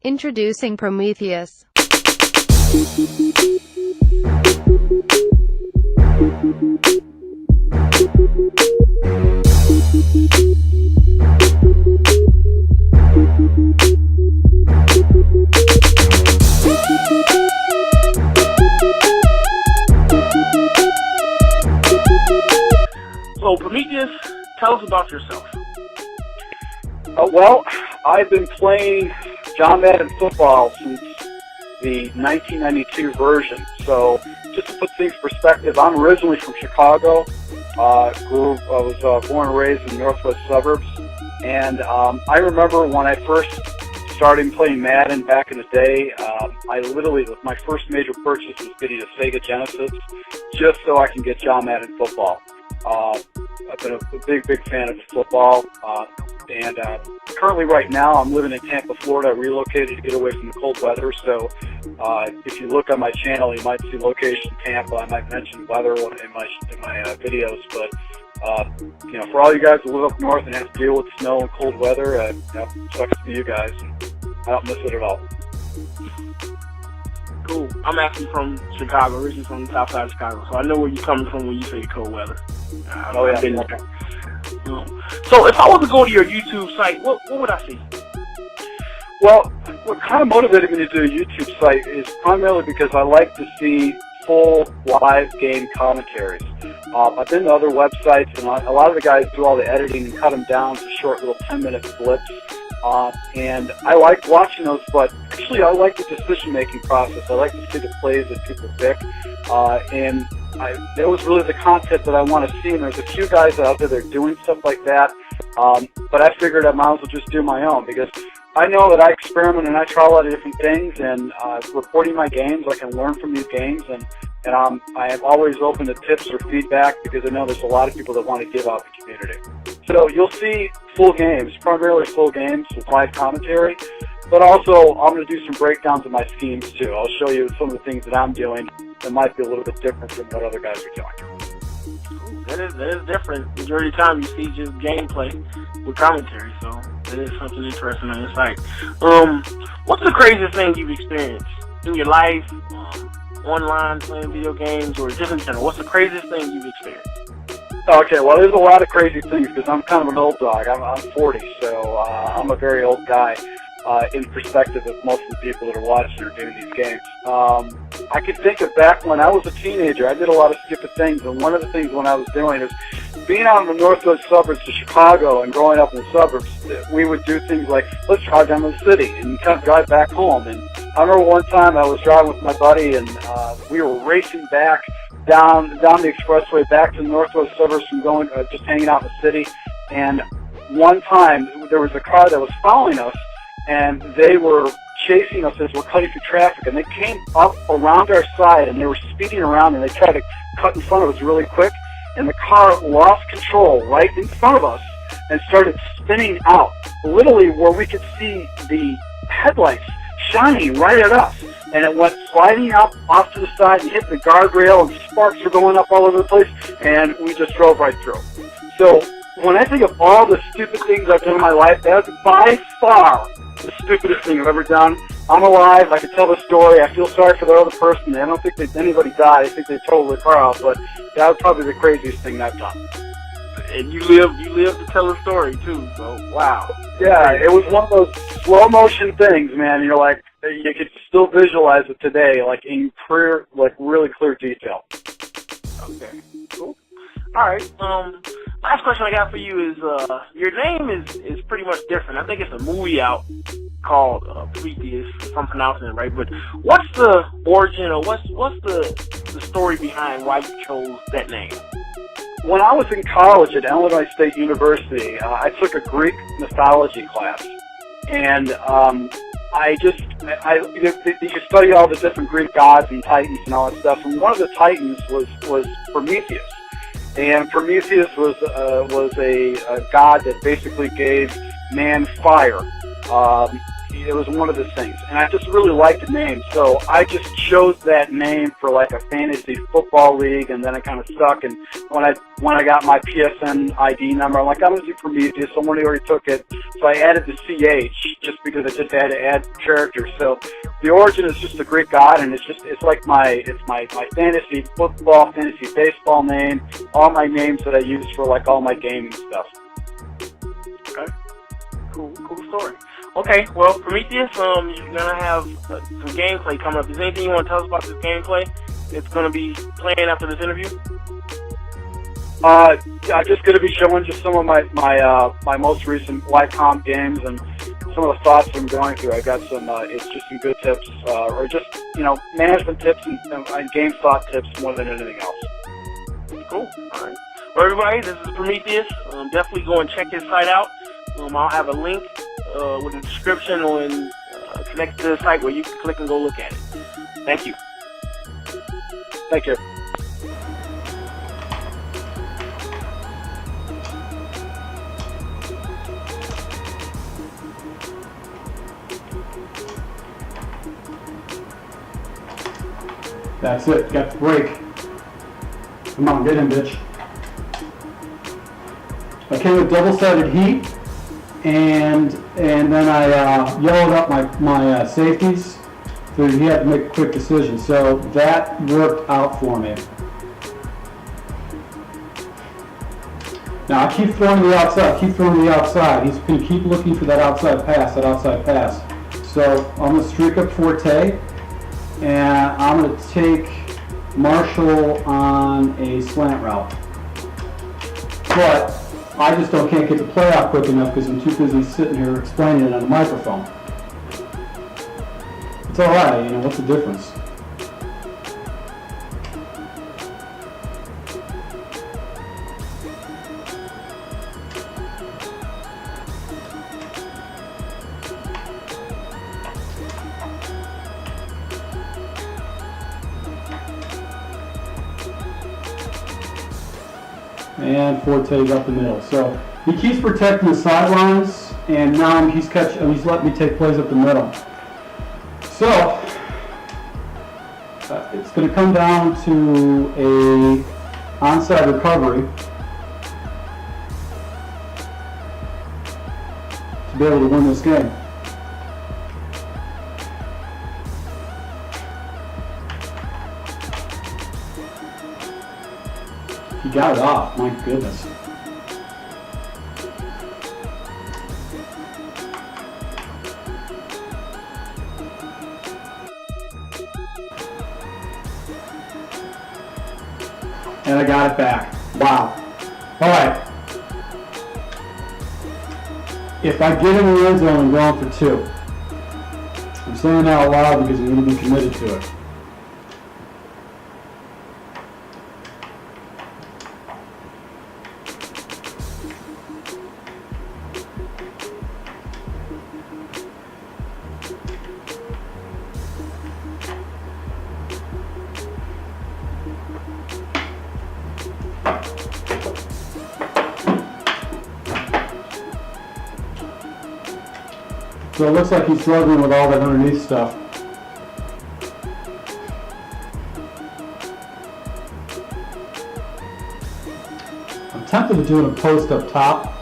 Introducing Prometheusch. So, Prometheusch, tell us about yourself. Well, I've been playing John Madden football since the 1992 version. So, just to put things in perspective, I'm originally from Chicago. I was born and raised in the northwest suburbs. And I remember when I first started playing Madden back in the day, I literally, my first major purchase was getting a Sega Genesis just so I can get John Madden football. I've been a big fan of football, and currently right now I'm living in Tampa, Florida. I relocated to get away from the cold weather, so if you look on my channel, you might see location Tampa. I might mention weather in my videos, but you know, for all you guys who live up north and have to deal with snow and cold weather, sucks to you guys. I don't miss it at all. Cool. I'm actually from Chicago, originally from the south side of Chicago, so I know where you're coming from when you say cold weather. Oh yeah. So if I was to go to your YouTube site, what would I see? Well, what kind of motivated me to do a YouTube site is primarily because I like to see full live game commentaries. I've been to other websites, and a lot of the guys do all the editing and cut them down to short little 10-minute blips. And I like watching those, but actually I like the decision-making process. I like to see the plays that people pick. And that was really the content that I want to see. And there's a few guys out there that are doing stuff like that. But I figured I might as well just do my own, because I know that I experiment and I try a lot of different things, and reporting my games, I can learn from these games, and I am always open to tips or feedback, because I know there's a lot of people that want to give out the community. So you'll see full games, primarily full games with live commentary, but also I'm going to do some breakdowns of my schemes too. I'll show you some of the things that I'm doing that might be a little bit different from what other guys are doing. That is different. Majority of the time you see just gameplay with commentary, so that is something interesting on your site. What's the craziest thing you've experienced in your life, online, playing video games, or just in general? What's the craziest thing you've experienced? Okay, well, there's a lot of crazy things, because I'm kind of an old dog. I'm 40, so I'm a very old guy in perspective of most of the people that are watching or doing these games. I could think of back when I was a teenager, I did a lot of stupid things, and one of the things when I was doing is being out in the northwest suburbs of Chicago and growing up in the suburbs, we would do things like, let's drive down to the city and kind of drive back home. And I remember one time I was driving with my buddy, and we were racing back down the expressway back to the northwest suburbs from going, just hanging out in the city. And one time there was a car that was following us, and they were chasing us as we're cutting through traffic, and they came up around our side, and they were speeding around, and they tried to cut in front of us really quick, and the car lost control right in front of us and started spinning out, literally where we could see the headlights shining right at us, and it went sliding up off to the side and hit the guardrail, and sparks were going up all over the place, and we just drove right through. So when I think of all the stupid things I've done in my life, that's by far the stupidest thing I've ever done. I'm alive. I can tell the story. I feel sorry for the other person. I don't think that anybody died. I think they totaled the car out, but that was probably the craziest thing I've done. And you live to tell a story too, so wow. Yeah, it was one of those slow motion things, man. You're like, you could still visualize it today, like in clear, like really clear detail. Okay, cool. All right. Last question I got for you is, your name is pretty much different. I think it's a movie out called Prometheusch, if I'm pronouncing it right. But what's the origin, or what's the story behind why you chose that name? When I was in college at Illinois State University, I took a Greek mythology class, and you study all the different Greek gods and titans and all that stuff. And one of the titans was Prometheus. And Prometheus was a god that basically gave man fire. It was one of the things, and I just really liked the name, so I just chose that name for like a fantasy football league, and then it kind of stuck. And when I got my PSN ID number, I'm like, I'm gonna do Prometheus. Somebody already took it, so I added the CH just because I just had to add characters. So the origin is just a Greek god, and it's like my fantasy football, fantasy baseball name, all my names that I use for like all my gaming stuff. Okay. Cool story. Okay, well, Prometheus, you're gonna have some gameplay coming up. Is there anything you want to tell us about this gameplay? It's gonna be playing after this interview. I'm just gonna be showing just some of my most recent live comp games and some of the thoughts I'm going through. I got some it's just some good tips, or just management tips and game thought tips more than anything else. Cool. All right. Well, everybody, this is Prometheus. Definitely go and check his site out. I'll have a link with a description on connect to the site where you can click and go look at it. Thank you. Thank you. That's it. Got the break. Come on, get in, bitch. I came with double-sided heat, and then I yellowed up my safeties, so he had to make a quick decision. So that worked out for me. Now I keep throwing the outside. He's going to keep looking for that outside pass. So I'm going to streak up Forte, and I'm going to take Marshall on a slant route. But I just can't get the play out quick enough because I'm too busy sitting here explaining it on the microphone. It's all right, what's the difference? And Forte's up the middle. So he keeps protecting the sidelines, and now he's letting me take plays up the middle. So it's going to come down to a onside recovery to be able to win this game. He got it off, my goodness. And I got it back. Wow. All right. If I get in the red zone, I'm going for 2. I'm saying that out loud because I'm going to be committed to it. So it looks like he's struggling with all that underneath stuff. I'm tempted to do a post up top,